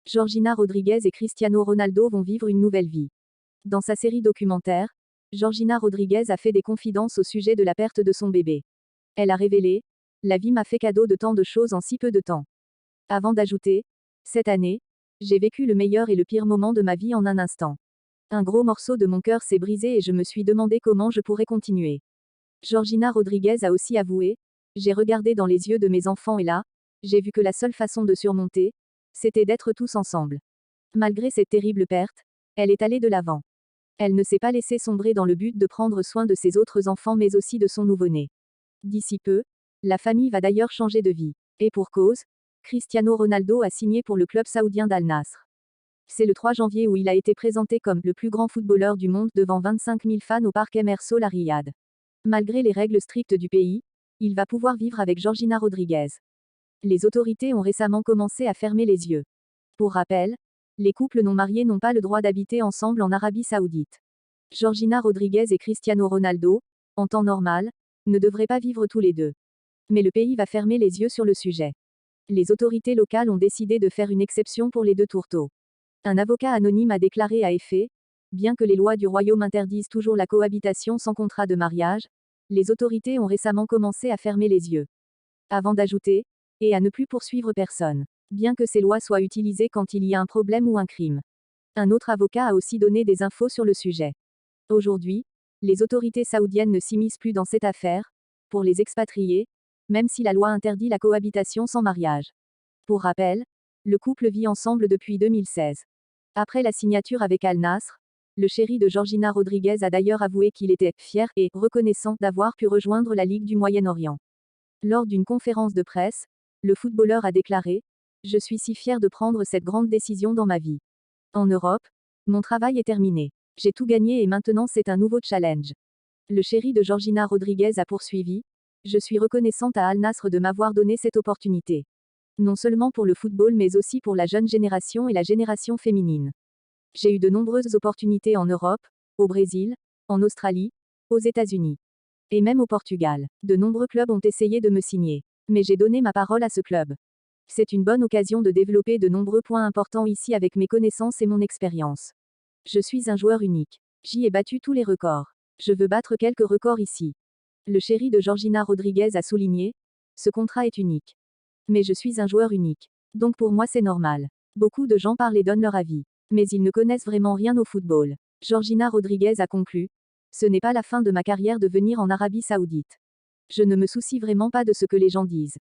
Georgina Rodríguez et Cristiano Ronaldo vont vivre une nouvelle vie. Dans sa série documentaire, Georgina Rodríguez a fait des confidences au sujet de la perte de son bébé. Elle a révélé: La vie m'a fait cadeau de tant de choses en si peu de temps. Avant d'ajouter: Cette année, j'ai vécu le meilleur et le pire moment de ma vie en un instant. Un gros morceau de mon cœur s'est brisé et je me suis demandé comment je pourrais continuer. Georgina Rodríguez a aussi avoué: J'ai regardé dans les yeux de mes enfants et là, j'ai vu que la seule façon de surmonter, c'était d'être tous ensemble. Malgré cette terrible perte, elle est allée de l'avant. Elle ne s'est pas laissée sombrer dans le but de prendre soin de ses autres enfants mais aussi de son nouveau-né. D'ici peu, la famille va d'ailleurs changer de vie. Et pour cause, Cristiano Ronaldo a signé pour le club saoudien d'Al Nasr. C'est le 3 janvier où il a été présenté comme le plus grand footballeur du monde devant 25 000 fans au parc Emersol à Riyad. Malgré les règles strictes du pays, il va pouvoir vivre avec Georgina Rodríguez. Les autorités ont récemment commencé à fermer les yeux. Pour rappel, les couples non mariés n'ont pas le droit d'habiter ensemble en Arabie Saoudite. Georgina Rodríguez et Cristiano Ronaldo, en temps normal, ne devraient pas vivre tous les deux. Mais le pays va fermer les yeux sur le sujet. Les autorités locales ont décidé de faire une exception pour les deux tourteaux. Un avocat anonyme a déclaré à effet: Bien que les lois du royaume interdisent toujours la cohabitation sans contrat de mariage, les autorités ont récemment commencé à fermer les yeux. Avant d'ajouter: Et à ne plus poursuivre personne. Bien que ces lois soient utilisées quand il y a un problème ou un crime. Un autre avocat a aussi donné des infos sur le sujet. Aujourd'hui, les autorités saoudiennes ne s'immiscent plus dans cette affaire, pour les expatriés, même si la loi interdit la cohabitation sans mariage. Pour rappel, le couple vit ensemble depuis 2016. Après la signature avec Al Nasr, le chéri de Georgina Rodríguez a d'ailleurs avoué qu'il était fier et reconnaissant d'avoir pu rejoindre la Ligue du Moyen-Orient. Lors d'une conférence de presse, le footballeur a déclaré: Je suis si fier de prendre cette grande décision dans ma vie. En Europe, mon travail est terminé. J'ai tout gagné et maintenant c'est un nouveau challenge. Le chéri de Georgina Rodríguez a poursuivi: Je suis reconnaissante à Al Nasr de m'avoir donné cette opportunité. Non seulement pour le football mais aussi pour la jeune génération et la génération féminine. J'ai eu de nombreuses opportunités en Europe, au Brésil, en Australie, aux États-Unis. Et même au Portugal. De nombreux clubs ont essayé de me signer. Mais j'ai donné ma parole à ce club. C'est une bonne occasion de développer de nombreux points importants ici avec mes connaissances et mon expérience. Je suis un joueur unique. J'y ai battu tous les records. Je veux battre quelques records ici. Le chéri de Georgina Rodríguez a souligné: Ce contrat est unique. Mais je suis un joueur unique. Donc pour moi c'est normal. Beaucoup de gens parlent et donnent leur avis. Mais ils ne connaissent vraiment rien au football. Georgina Rodríguez a conclu: Ce n'est pas la fin de ma carrière de venir en Arabie Saoudite. Je ne me soucie vraiment pas de ce que les gens disent.